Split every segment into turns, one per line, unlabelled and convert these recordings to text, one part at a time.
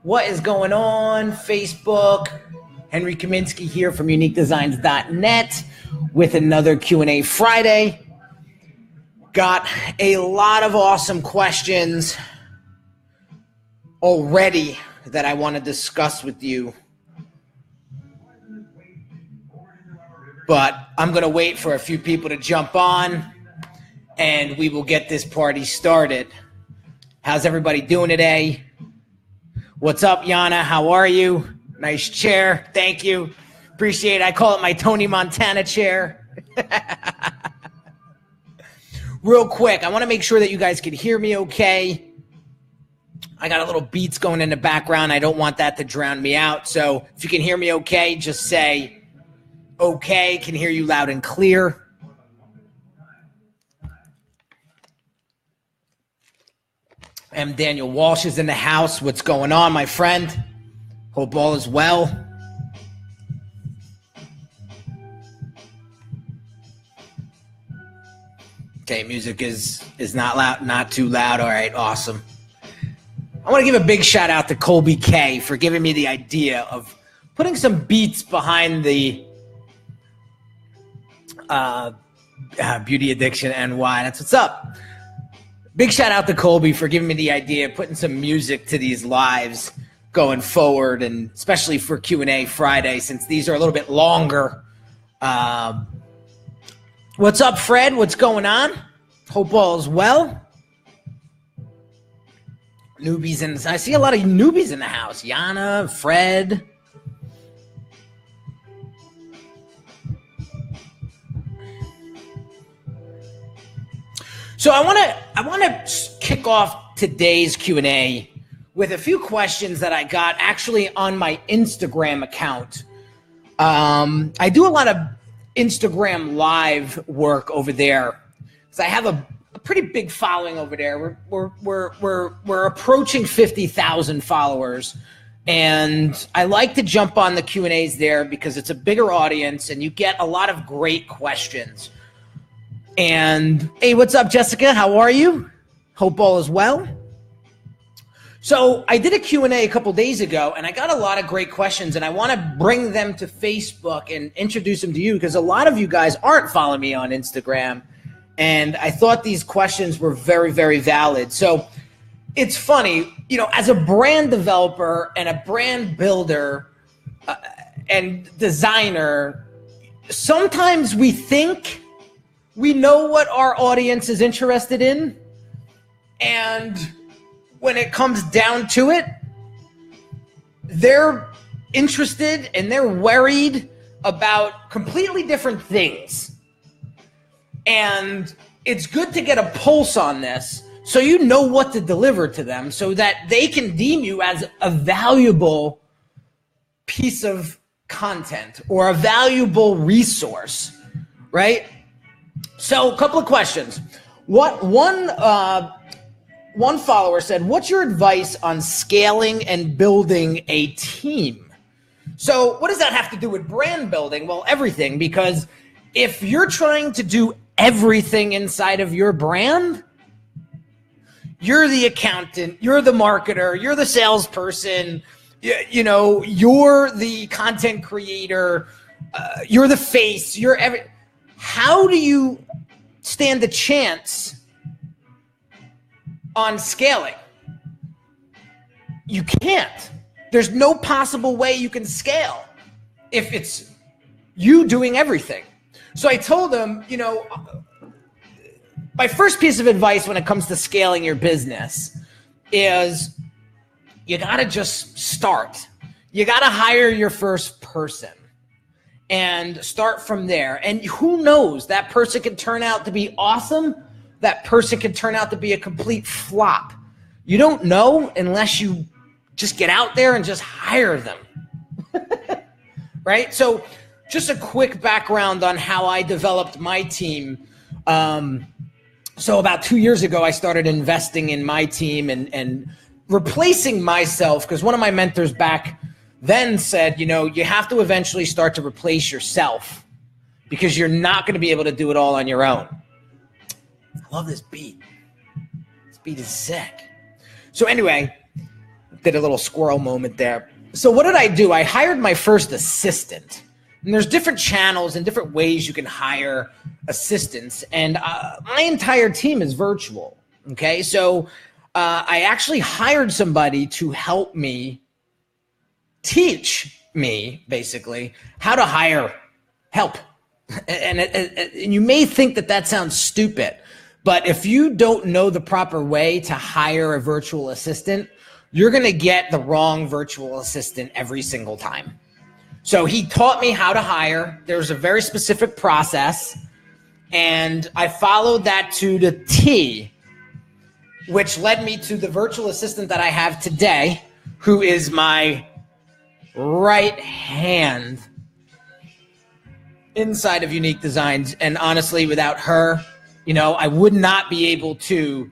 What is going on? Facebook. Henry Kaminski here from uniquedesignz.net with another Q&A Friday. Got a lot of awesome questions already that I want to discuss with you. But I'm going to wait for a few people to jump on and we will get this party started. How's everybody doing today? What's up, Yana? How are you? Nice chair. Thank you. Appreciate it. I call it my Tony Montana chair. Real quick, I want to make sure that you guys can hear me okay. I got a little beats going in the background. I don't want that to drown me out. So if you can hear me okay, just say okay. Can hear you loud and clear. M. Daniel Walsh is in the house. What's going on, my friend? Hope all is well. Okay, music is not loud, not too loud. All right, awesome. I want to give a big shout out to Colby K for giving me the idea of putting some beats behind the Beauty Addiction NY. That's what's up. Big shout out to Colby for giving me the idea of putting some music to these lives going forward, and especially for Q&A Friday, since these are a little bit longer. What's up, Fred? What's going on? Hope all is well. Newbies in, I see a lot of newbies in the house. Yana, Fred. So I want to kick off today's Q&A with a few questions that I got actually on my Instagram account. I do a lot of Instagram live work over there because I have a pretty big following over there. We're approaching 50,000 followers, and I like to jump on the Q&As there because it's a bigger audience and you get a lot of great questions. And hey, what's up, Jessica? How are you? Hope all is well. So I did a Q&A a couple days ago, and I got a lot of great questions, and I want to bring them to Facebook and introduce them to you because a lot of you guys aren't following me on Instagram, and I thought these questions were very, very valid. So it's funny, you know, as a brand developer and a brand builder and designer, sometimes we think we know what our audience is interested in, and when it comes down to it, they're interested and they're worried about completely different things. And it's good to get a pulse on this so you know what to deliver to them so that they can deem you as a valuable piece of content or a valuable resource, right? So a couple of questions. One follower said, what's your advice on scaling and building a team? So what does that have to do with brand building? Well, everything, because if you're trying to do everything inside of your brand, you're the accountant, you're the marketer, you're the salesperson, you know, you're the content creator, you're the face, you're how do you stand a chance on scaling? You can't. There's no possible way you can scale if it's you doing everything. So I told them, you know, my first piece of advice when it comes to scaling your business is you got to just start. You got to hire your first person and start from there. And who knows, that person can turn out to be awesome. That person can turn out to be a complete flop. You don't know unless you just get out there and just hire them. Right? So just a quick background on how I developed my team. So about 2 years ago, I started investing in my team and replacing myself, because one of my mentors back then said, you know, you have to eventually start to replace yourself because you're not going to be able to do it all on your own. I love this beat. This beat is sick. So anyway, did a little squirrel moment there. So what did I do? I hired my first assistant. And there's different channels and different ways you can hire assistants. And my entire team is virtual. Okay, so I actually hired somebody to help me teach me, basically, how to hire help. And you may think that sounds stupid, but if you don't know the proper way to hire a virtual assistant, you're going to get the wrong virtual assistant every single time. So he taught me how to hire. There's a very specific process, and I followed that to the T, which led me to the virtual assistant that I have today, who is my right hand inside of Unique Designz. And honestly, without her, I would not be able to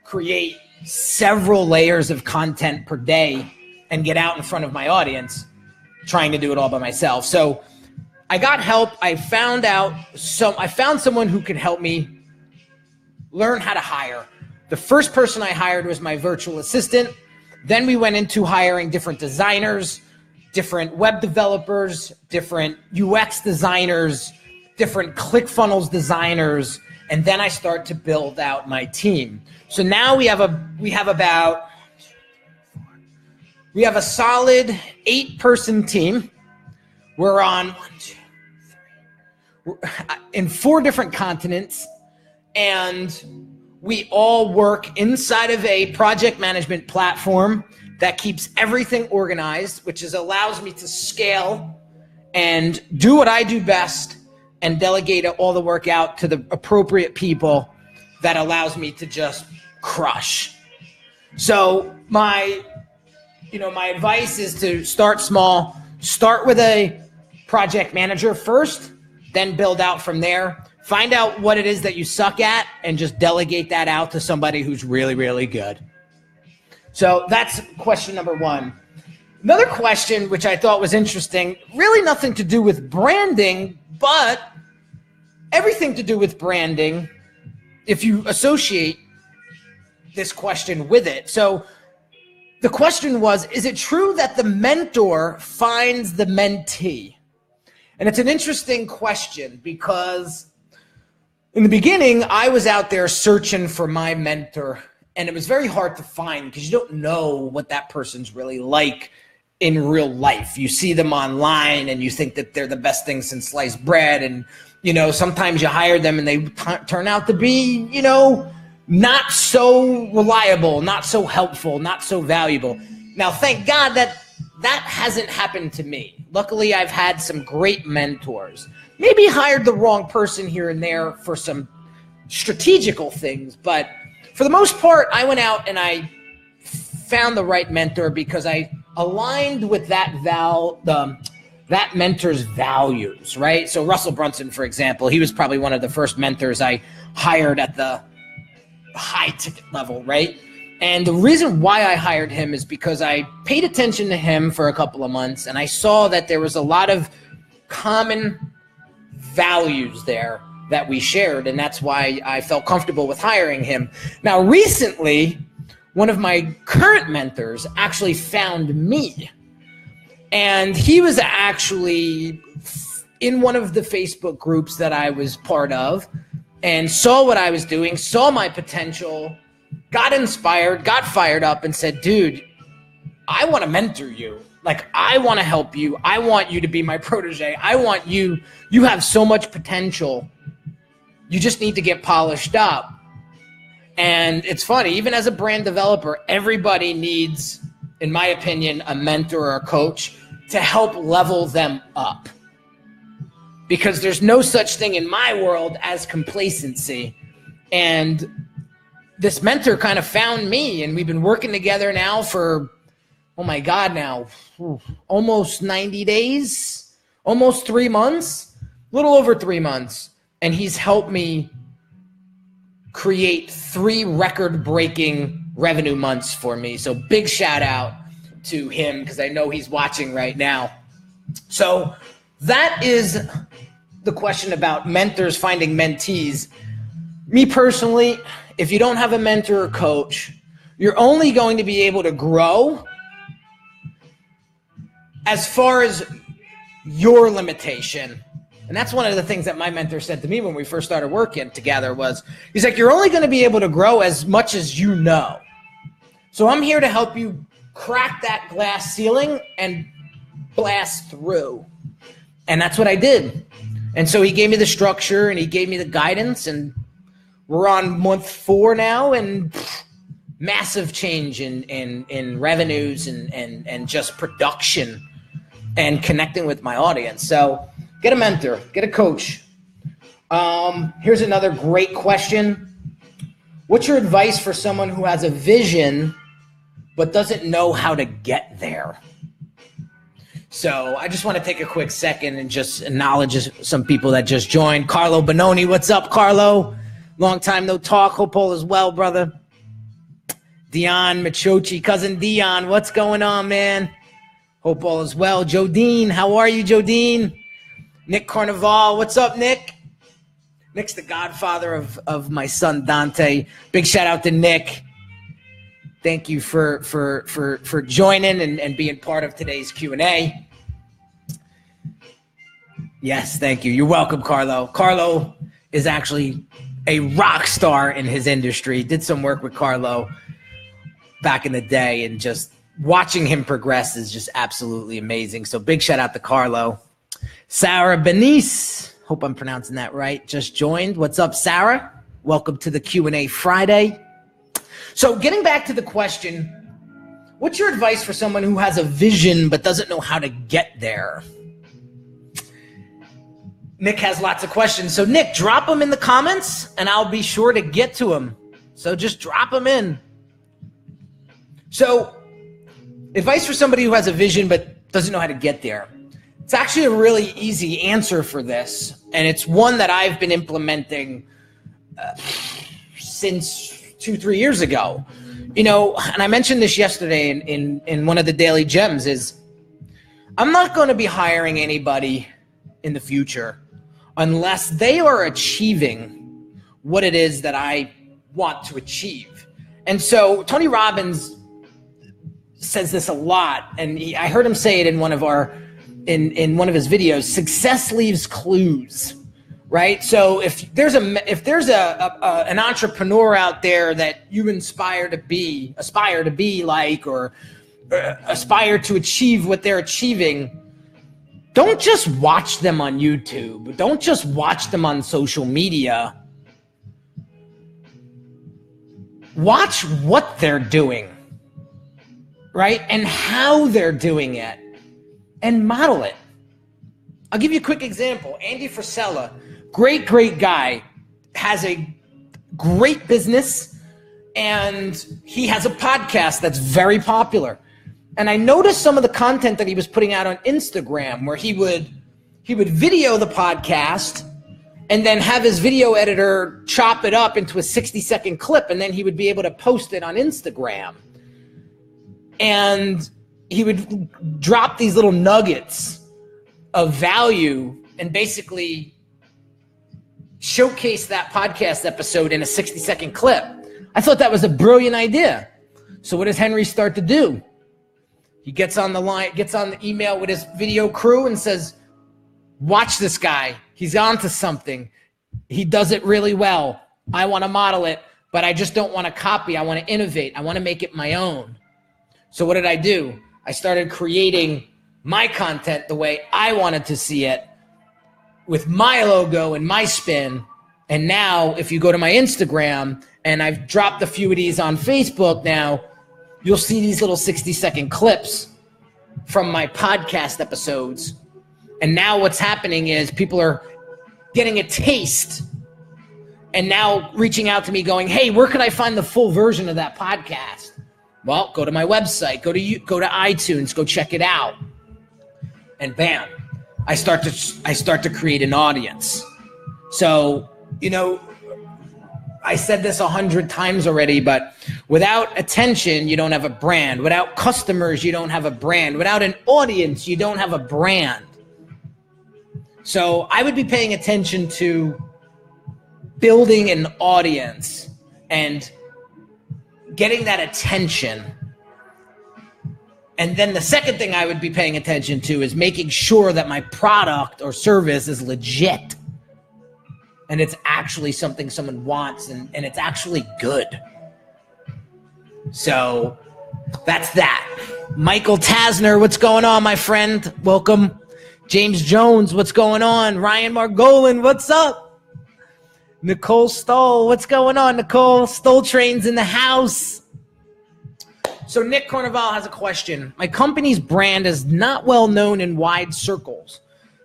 create several layers of content per day and get out in front of my audience trying to do it all by myself. So I got help. I found someone who could help me learn how to hire. The first person I hired was my virtual assistant. Then we went into hiring different designers, different web developers, different UX designers, different ClickFunnels designers, and then I start to build out my team. So now we have a solid 8-person team. We're on in 4 different continents, and we all work inside of a project management platform that keeps everything organized, which allows me to scale and do what I do best and delegate all the work out to the appropriate people that allows me to just crush. So my advice is to start small, start with a project manager first, then build out from there. Find out what it is that you suck at and just delegate that out to somebody who's really, really good. So that's question number 1. Another question, which I thought was interesting, really nothing to do with branding, but everything to do with branding if you associate this question with it. So the question was, is it true that the mentor finds the mentee? And it's an interesting question because in the beginning, I was out there searching for my mentor, and it was very hard to find because you don't know what that person's really like in real life. You see them online and you think that they're the best thing since sliced bread. And, sometimes you hire them and they turn out to be, not so reliable, not so helpful, not so valuable. Now, thank God that hasn't happened to me. Luckily, I've had some great mentors. Maybe hired the wrong person here and there for some strategical things, but for the most part, I went out and I found the right mentor because I aligned with that mentor's values, right? So Russell Brunson, for example, he was probably one of the first mentors I hired at the high ticket level, right? And the reason why I hired him is because I paid attention to him for a couple of months and I saw that there was a lot of common values there that we shared, and that's why I felt comfortable with hiring him. Now, recently, one of my current mentors actually found me, and he was actually in one of the Facebook groups that I was part of and saw what I was doing, saw my potential, got inspired, got fired up, and said, dude, I want to mentor you. Like, I want to help you. I want you to be my protege. I want you have so much potential. You just need to get polished up. And it's funny, even as a brand developer, everybody needs, in my opinion, a mentor or a coach to help level them up. Because there's no such thing in my world as complacency. And this mentor kind of found me, and we've been working together now for, oh my God, now almost 90 days, almost 3 months, a little over 3 months. And he's helped me create 3 record-breaking revenue months for me. So big shout out to him because I know he's watching right now. So that is the question about mentors finding mentees. Me personally, if you don't have a mentor or coach, you're only going to be able to grow as far as your limitation, and that's one of the things that my mentor said to me when we first started working together was, he's like, you're only going to be able to grow as much as you know. So I'm here to help you crack that glass ceiling and blast through. And that's what I did. And so he gave me the structure and he gave me the guidance, and we're on month 4 now, and massive change in revenues and just production and connecting with my audience. So get a mentor, get a coach. Here's another great question. What's your advice for someone who has a vision but doesn't know how to get there? So I just want to take a quick second and just acknowledge some people that just joined. Carlo Bononi, what's up, Carlo? Long time no talk. Hope all is well, brother. Dion Machochi, cousin Dion, what's going on, man? Hope all is well. Jodine, how are you, Jodine? Nick Carnival, what's up, Nick? Nick's the godfather of my son, Dante. Big shout out to Nick. Thank you for joining and being part of today's Q&A. Yes, thank you. You're welcome, Carlo. Carlo is actually a rock star in his industry. Did some work with Carlo back in the day, and just watching him progress is just absolutely amazing. So big shout out to Carlo. Sarah Benice, hope I'm pronouncing that right, just joined. What's up, Sarah? Welcome to the Q&A Friday. So getting back to the question, what's your advice for someone who has a vision but doesn't know how to get there? Nick has lots of questions. So Nick, drop them in the comments and I'll be sure to get to them. So just drop them in. So advice for somebody who has a vision but doesn't know how to get there. It's actually a really easy answer for this. And it's one that I've been implementing since 2-3 years ago. You know, and I mentioned this yesterday in one of the daily gems, is I'm not going to be hiring anybody in the future unless they are achieving what it is that I want to achieve. And so Tony Robbins says this a lot, and I heard him say it in one of in one of his videos. Success leaves clues, right? So if there's an entrepreneur out there that you aspire to be like, or aspire to achieve what they're achieving, don't just watch them on YouTube. Don't just watch them on social media. Watch what they're doing, right? And how they're doing it, and model it. I'll give you a quick example. Andy Frisella, great guy, has a great business, and he has a podcast that's very popular. And I noticed some of the content that he was putting out on Instagram, where he would video the podcast and then have his video editor chop it up into a 60-second clip, and then he would be able to post it on Instagram. And he would drop these little nuggets of value and basically showcase that podcast episode in a 60-second clip. I thought that was a brilliant idea. So what does Henry start to do? He gets on the email with his video crew and says, watch this guy. He's onto something. He does it really well. I want to model it, but I just don't want to copy. I want to innovate. I want to make it my own. So what did I do? I started creating my content the way I wanted to see it, with my logo and my spin. And now if you go to my Instagram, and I've dropped a few of these on Facebook now, you'll see these little 60-second clips from my podcast episodes. And now what's happening is people are getting a taste and now reaching out to me going, hey, where can I find the full version of that podcast? Well, go to my website, go to iTunes, go check it out. And bam, I start to create an audience. So, you know, I said this 100 times already, but without attention, you don't have a brand. Without customers, you don't have a brand. Without an audience, you don't have a brand. So I would be paying attention to building an audience and getting that attention And then the second thing I would be paying attention to is making sure that my product or service is legit. And it's actually something someone wants, and it's actually good. So that's that. Michael Tasner, what's going on, my friend? Welcome. James Jones, what's going on? Ryan Margolin, what's up? Nicole Stoll, what's going on, Nicole? Stoll Train's in the house. So Nick Carnival has a question. My company's brand is not well known in wide circles,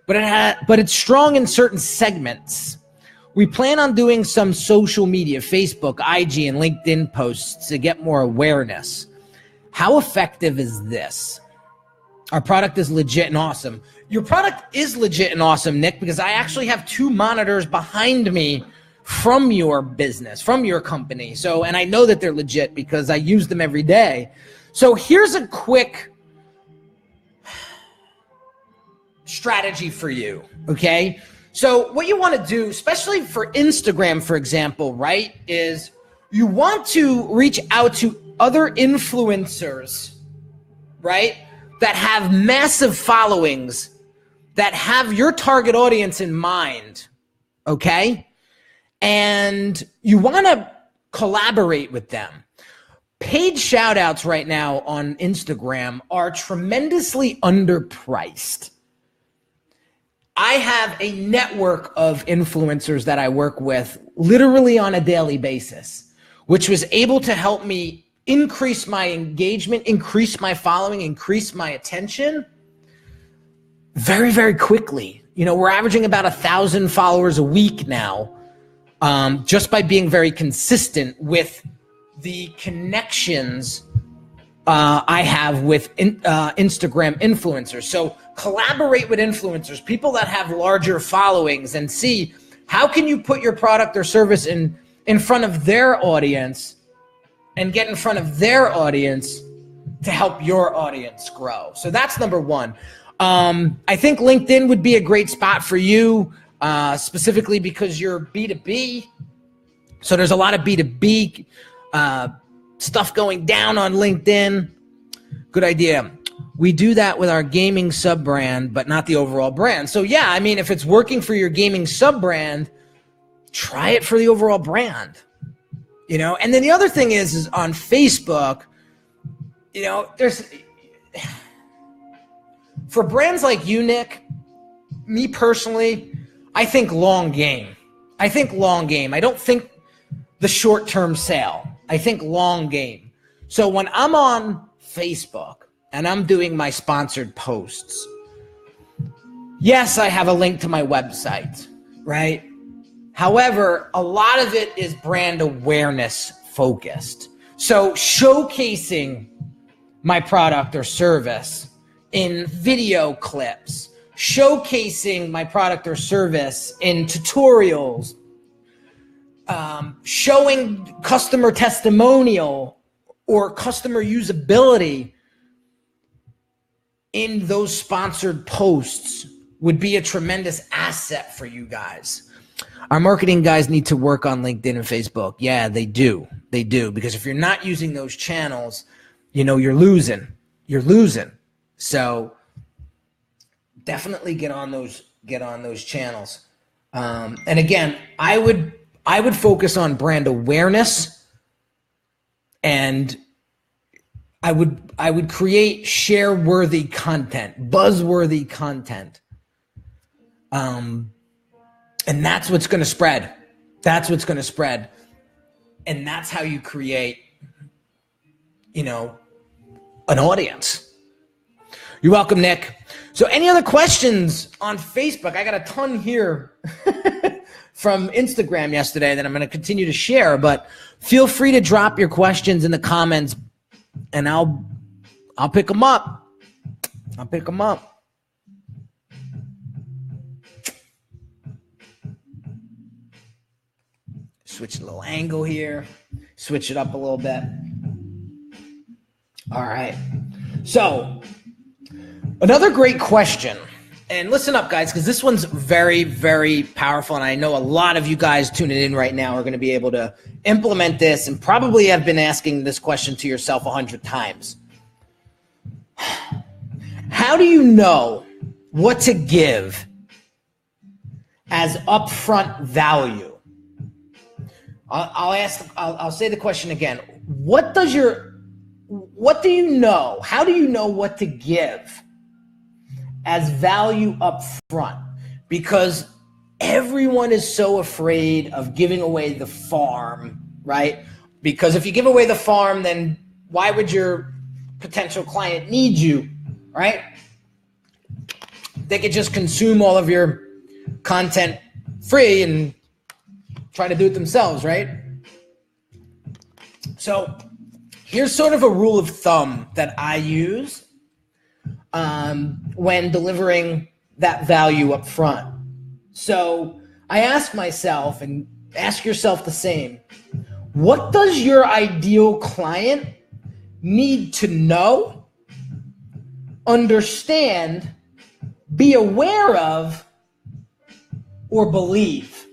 but it's strong in certain segments. We plan on doing some social media, Facebook, IG, and LinkedIn posts to get more awareness. How effective is this? Our product is legit and awesome. Your product is legit and awesome, Nick, because I actually have 2 monitors behind me from your business, from your company. So, and I know that they're legit because I use them every day. So here's a quick strategy for you, okay? So what you want to do, especially for Instagram, for example, right, is you want to reach out to other influencers, right, that have massive followings, that have your target audience in mind, okay? And you want to collaborate with them. Paid shout outs right now on Instagram are tremendously underpriced. I have a network of influencers that I work with literally on a daily basis, which was able to help me increase my engagement, increase my following, increase my attention very, very quickly. You know, we're averaging about 1,000 followers a week now, just by being very consistent with the connections I have with Instagram influencers. So collaborate with influencers, people that have larger followings, and see how can you put your product or service in front of their audience and get in front of their audience to help your audience grow. So that's number one. I think LinkedIn would be a great spot for you, specifically because you're B2B. So there's a lot of B2B stuff going down on LinkedIn. Good idea. We do that with our gaming sub brand, but not the overall brand. So yeah, I mean, if it's working for your gaming sub brand, try it for the overall brand, you know? And then the other thing is on Facebook, you know, there's, for brands like you, Nick, me personally, I think long game. I think long game. I don't think the short-term sale. I think long game. So when I'm on Facebook and I'm doing my sponsored posts, yes, I have a link to my website, right? However, a lot of it is brand awareness focused. So showcasing my product or service in video clips, showcasing my product or service in tutorials, showing customer testimonial or customer usability in those sponsored posts would be a tremendous asset for you guys. Our marketing guys need to work on LinkedIn and Facebook. Yeah, they do. They do. Because if you're not using those channels, you know, you're losing. You're losing. So definitely get on those channels. And again, I would focus on brand awareness, and I would create share-worthy content, buzz-worthy content. And that's what's going to spread. That's what's going to spread. And that's how you create, you know, an audience. You're welcome, Nick. So any other questions on Facebook? I got a ton here from Instagram yesterday that I'm going to continue to share, but feel free to drop your questions in the comments and I'll pick them up. I'll pick them up. Switch a little angle here. Switch it up a little bit. All right. So another great question. And listen up, guys, because this one's very, very powerful. And I know a lot of you guys tuning in right now are going to be able to implement this and probably have been asking this question to yourself 100 times. how do you know what to give as upfront value? I'll say the question again. What do you know? How do you know what to give as value up front? Because everyone is so afraid of giving away the farm, right? Because if you give away the farm, then why would your potential client need you, right? They could just consume all of your content free and try to do it themselves, right? So here's sort of a rule of thumb that I use when delivering that value up front. So I ask myself, and ask yourself the same, what does your ideal client need to know, understand, be aware of, or believe?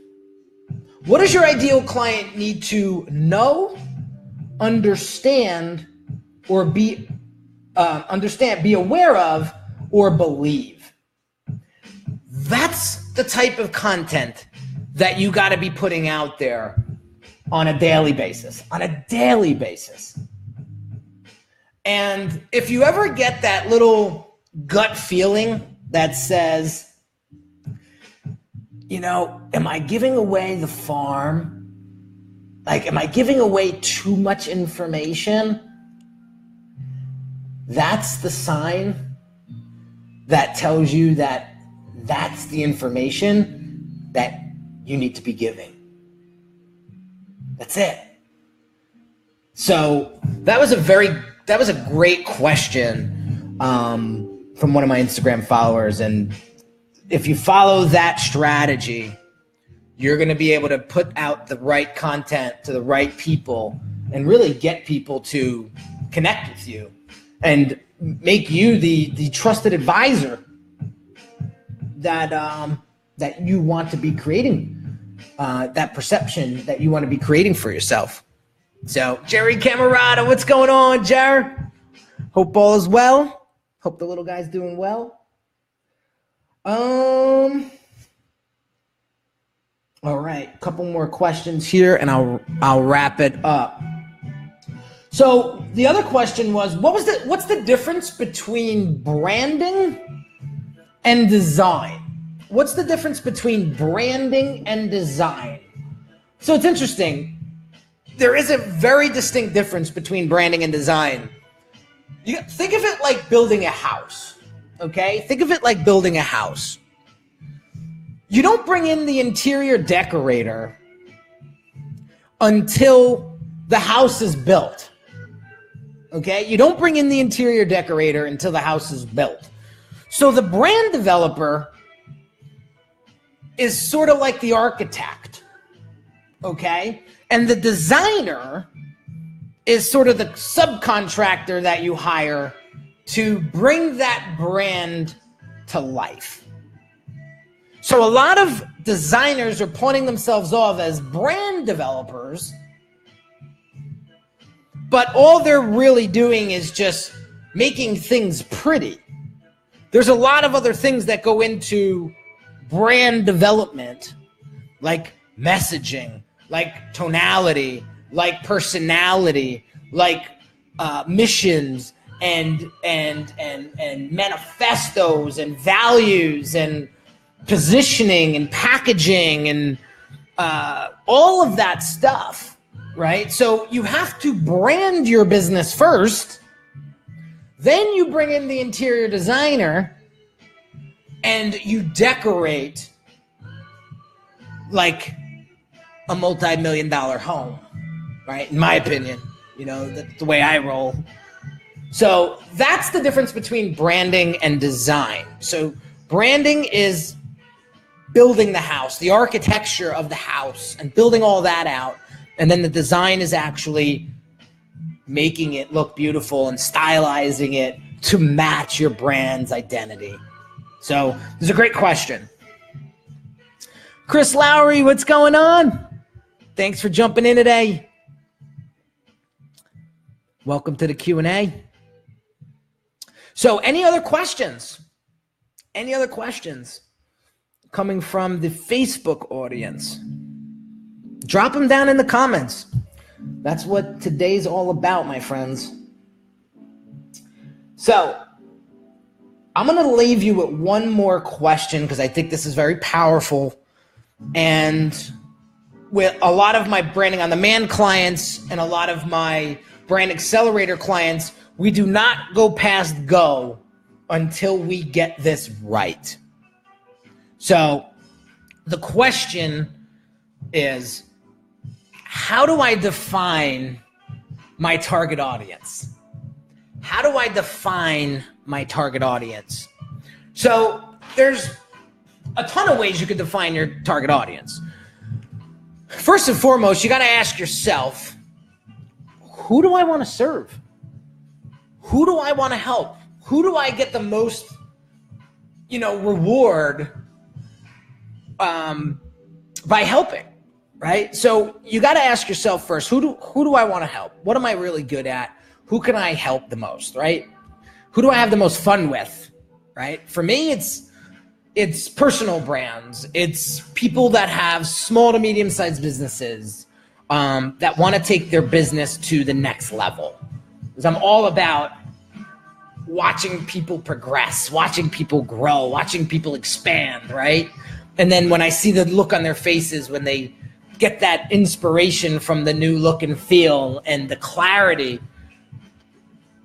What does your ideal client need to know, understand, or be aware of, or believe? That's the type of content that you got to be putting out there on a daily basis. And if you ever get that little gut feeling that says, you know, am I giving away the farm? Like, am I giving away too much information? That's the sign that tells you that that's the information that you need to be giving. That's it. So that was a great question from one of my Instagram followers. And if you follow that strategy, you're going to be able to put out the right content to the right people and really get people to connect with you and make you the trusted advisor that you want to be creating, that perception that you want to be creating for yourself. So, Jerry Camerata, what's going on, Jerry? Hope all is well. Hope the little guy's doing well. All right, a couple more questions here, and I'll wrap it up. So the other question was, what's the difference between branding and design? What's the difference between branding and design? So it's interesting. There is a very distinct difference between branding and design. You think of it like building a house, okay? Think of it like building a house. You don't bring in the interior decorator until the house is built, okay? You don't bring in the interior decorator until the house is built. So the brand developer is sort of like the architect, okay? And the designer is sort of the subcontractor that you hire to bring that brand to life. So a lot of designers are pointing themselves off as brand developers, but all they're really doing is just making things pretty. There's a lot of other things that go into brand development, like messaging, like tonality, like personality, like missions and manifestos and values and positioning and packaging and all of that stuff, right? So you have to brand your business first, then you bring in the interior designer and you decorate like a multi-million-dollar home, right? In my opinion, you know, that's the way I roll. So that's the difference between branding and design. So branding is building the house, the architecture of the house and building all that out. And then the design is actually making it look beautiful and stylizing it to match your brand's identity. So this is a great question. Chris Lowry, what's going on? Thanks for jumping in today. Welcome to the Q&A. So any other questions? Any other questions coming from the Facebook audience? Drop them down in the comments. That's what today's all about, my friends. So I'm going to leave you with one more question because I think this is very powerful. And with a lot of my branding on demand clients and a lot of my brand accelerator clients, we do not go past go until we get this right. So the question is, how do I define my target audience? How do I define my target audience? So there's a ton of ways you could define your target audience. First and foremost, you got to ask yourself, who do I want to serve? Who do I want to help? Who do I get the most, reward by helping, right? So you got to ask yourself first, who do I want to help? What am I really good at? Who can I help the most, right? Who do I have the most fun with, right? For me, it's personal brands. It's people that have small to medium-sized businesses that want to take their business to the next level. Because I'm all about watching people progress, watching people grow, watching people expand, right? And then when I see the look on their faces when they get that inspiration from the new look and feel and the clarity,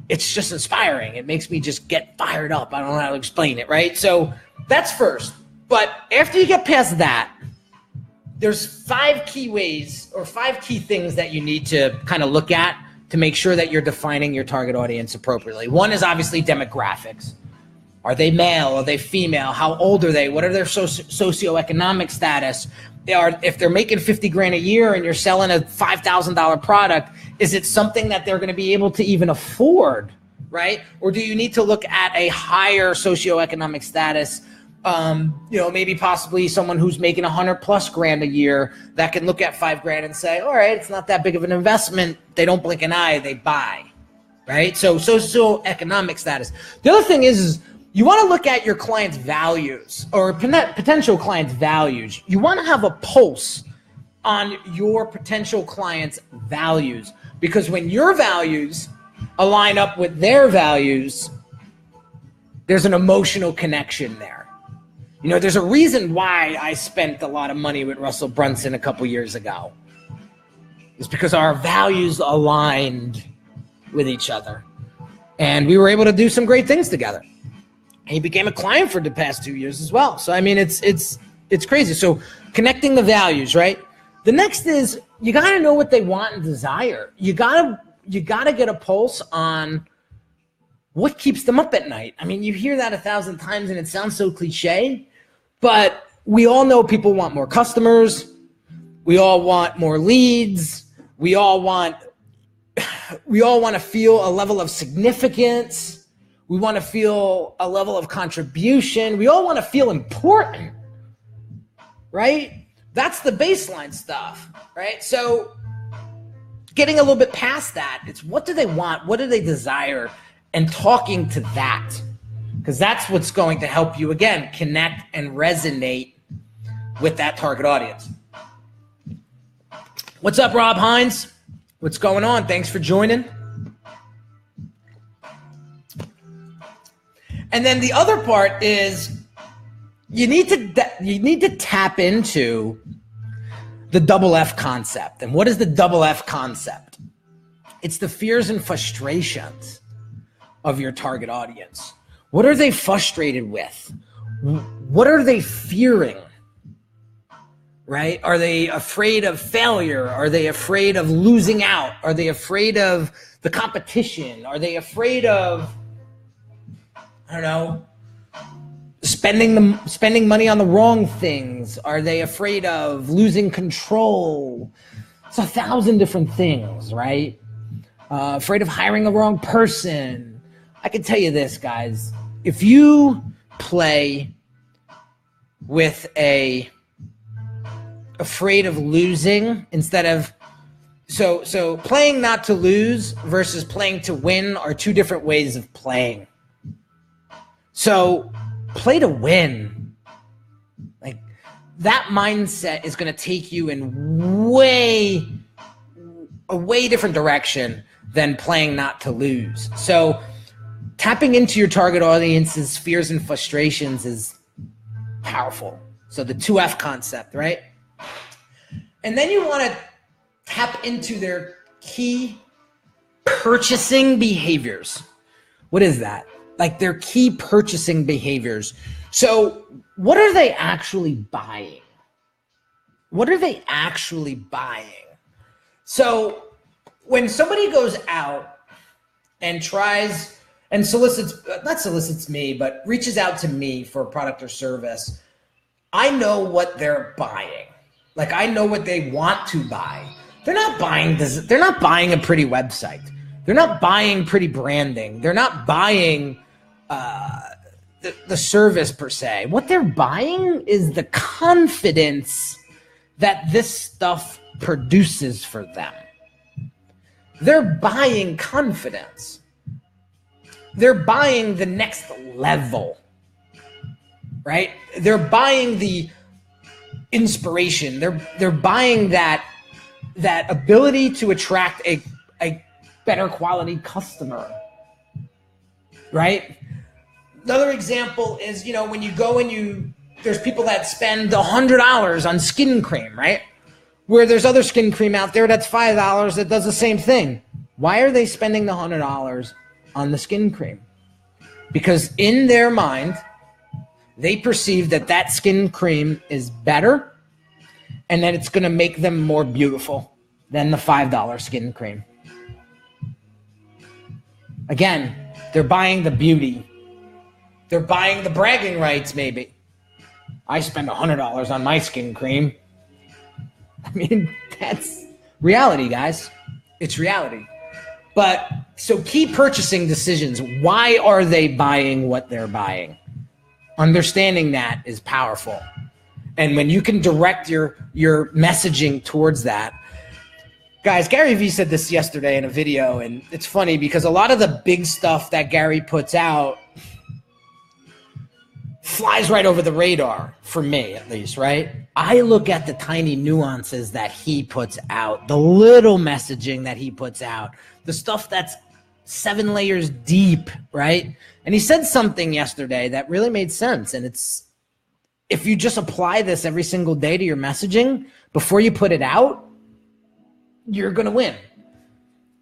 it's just inspiring. It makes me just get fired up. I don't know how to explain it, right? So that's first. But after you get past that, there's 5 key ways or 5 key things that you need to kind of look at to make sure that you're defining your target audience appropriately. One is obviously demographics. Are they male? Are they female? How old are they? What are their socioeconomic status? If they're making 50 grand a year and you're selling a $5,000 product, is it something that they're going to be able to even afford, right? Or do you need to look at a higher socioeconomic status? Maybe possibly someone who's making 100+ grand a year that can look at 5 grand and say, all right, it's not that big of an investment. They don't blink an eye, they buy, right? So socioeconomic status. The other thing is you want to look at your client's values or potential client's values. You want to have a pulse on your potential client's values, because when your values align up with their values, there's an emotional connection there. There's a reason why I spent a lot of money with Russell Brunson a couple years ago. It's because our values aligned with each other. And we were able to do some great things together. And he became a client for the past 2 years as well. So, I mean, it's crazy. So connecting the values, right? The next is you got to know what they want and desire. You got to get a pulse on what keeps them up at night. I mean, you hear that 1,000 times and it sounds so cliche, but we all know people want more customers. We all want more leads. We all want to feel a level of significance. We want to feel a level of contribution. We all want to feel important, right? That's the baseline stuff, right? So getting a little bit past that, it's what do they want? What do they desire? And talking to that, because that's what's going to help you, again, connect and resonate with that target audience. What's up, Rob Hines? What's going on? Thanks for joining. And then the other part is you need to tap into the double F concept. And what is the double F concept? It's the fears and frustrations of your target audience. What are they frustrated with? What are they fearing? Right? Are they afraid of failure? Are they afraid of losing out? Are they afraid of the competition? Are they afraid of, I don't know, spending money on the wrong things? Are they afraid of losing control? It's 1,000 different things, right? Afraid of hiring the wrong person. I can tell you this, guys. If you play with afraid of losing instead of so playing not to lose versus playing to win are 2 different ways of playing. So play to win. Like that mindset is going to take you in a way different direction than playing not to lose. So tapping into your target audience's fears and frustrations is powerful. So the 2F concept, right? And then you want to tap into their key purchasing behaviors. What is that? Like their key purchasing behaviors. So what are they actually buying? What are they actually buying? So when somebody goes out and tries and not solicits me, but reaches out to me for a product or service, I know what they're buying. Like I know what they want to buy. They're not buying this. They're not buying a pretty website. They're not buying pretty branding. They're not buying the service per se. What they're buying is the confidence that this stuff produces for them. They're buying confidence. They're buying the next level, right? They're buying the inspiration. They're buying that ability to attract a better quality customer, right? Another example is, when you go and there's people that spend $100 on skin cream, right? Where there's other skin cream out there that's $5 that does the same thing. Why are they spending the $100 on the skin cream? Because in their mind, they perceive that skin cream is better and that it's going to make them more beautiful than the $5 skin cream. Again, they're buying the beauty. They're buying the bragging rights, maybe. I spend $100 on my skin cream. I mean, that's reality, guys. It's reality. But so key purchasing decisions, why are they buying what they're buying? Understanding that is powerful. And when you can direct your messaging towards that. Guys, Gary Vee said this yesterday in a video, and it's funny because a lot of the big stuff that Gary puts out flies right over the radar, for me at least, right? I look at the tiny nuances that he puts out, the little messaging that he puts out, the stuff that's 7 layers deep, right? And he said something yesterday that really made sense. And it's, if you just apply this every single day to your messaging before you put it out, you're going to win.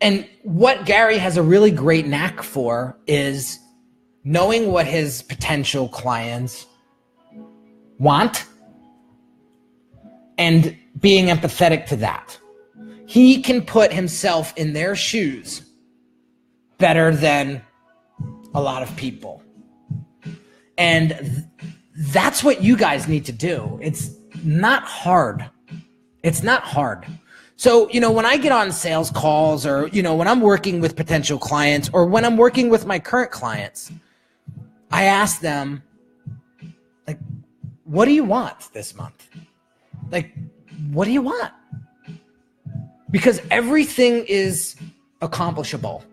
And what Gary has a really great knack for is knowing what his potential clients want and being empathetic to that. He can put himself in their shoes better than a lot of people. And that's what you guys need to do. It's not hard. It's not hard. So, when I get on sales calls or, when I'm working with potential clients or when I'm working with my current clients, I ask them, like, what do you want this month? Like, what do you want? Because everything is accomplishable.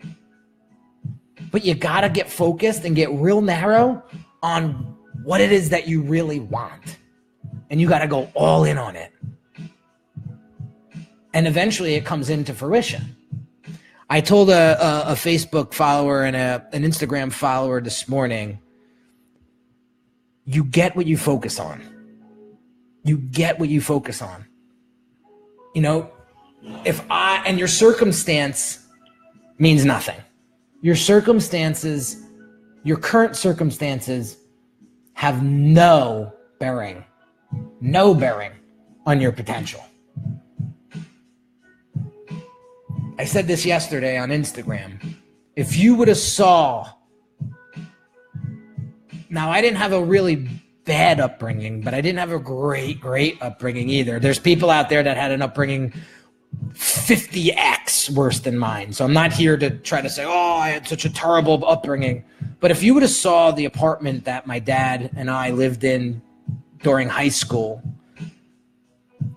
But you got to get focused and get real narrow on what it is that you really want. And you got to go all in on it. And eventually it comes into fruition. I told a Facebook follower and an Instagram follower this morning, you get what you focus on. You get what you focus on. And your circumstance means nothing. Your circumstances, your current circumstances have no bearing on your potential. I said this yesterday on Instagram. If you would have saw, now I didn't have a really bad upbringing, but I didn't have a great upbringing either. There's people out there that had an upbringing 50x worse than mine. So I'm not here to try to say, I had such a terrible upbringing. But if you would have saw the apartment that my dad and I lived in during high school,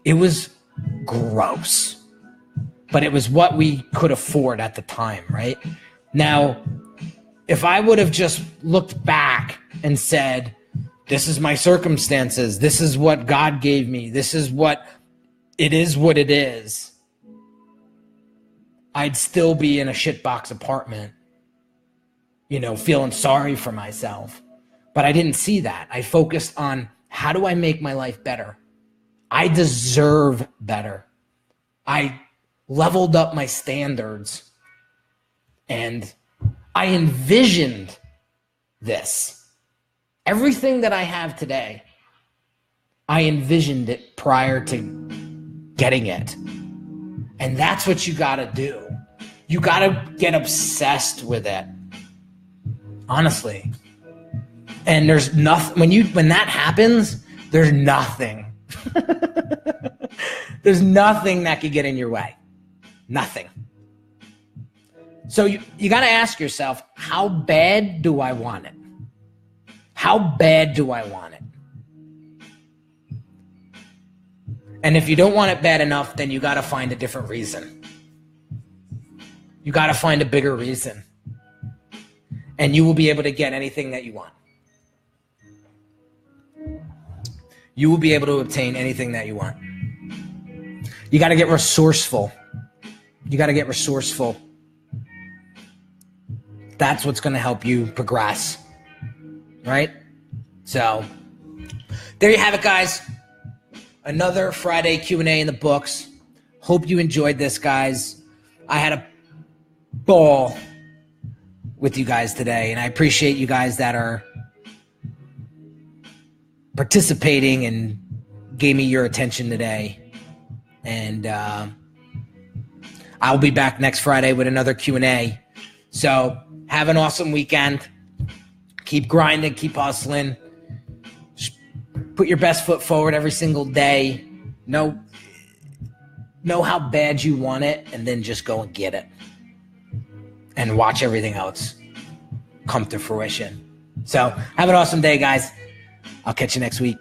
it was gross. But it was what we could afford at the time, right? Now, if I would have just looked back and said, this is my circumstances, this is what God gave me, this is what it is, I'd still be in a shitbox apartment, feeling sorry for myself. But I didn't see that. I focused on, how do I make my life better? I deserve better. I leveled up my standards, and I envisioned this. Everything that I have today, I envisioned it prior to getting it. And that's what you got to do. You got to get obsessed with it. Honestly. And there's nothing, when that happens, there's nothing. There's nothing that could get in your way. Nothing. So you got to ask yourself, how bad do I want it? How bad do I want it? And if you don't want it bad enough, then you got to find a different reason. You got to find a bigger reason. And you will be able to get anything that you want. You will be able to obtain anything that you want. You got to get resourceful. You got to get resourceful. That's what's going to help you progress. Right? So, there you have it, guys. Another Friday Q&A in the books. Hope you enjoyed this, guys. I had a ball with you guys today, and I appreciate you guys that are participating and gave me your attention today. And I'll be back next Friday with another Q&A. So have an awesome weekend. Keep grinding, keep hustling. Just put your best foot forward every single day. Know how bad you want it, and then just go and get it. And watch everything else come to fruition. So have an awesome day, guys. I'll catch you next week.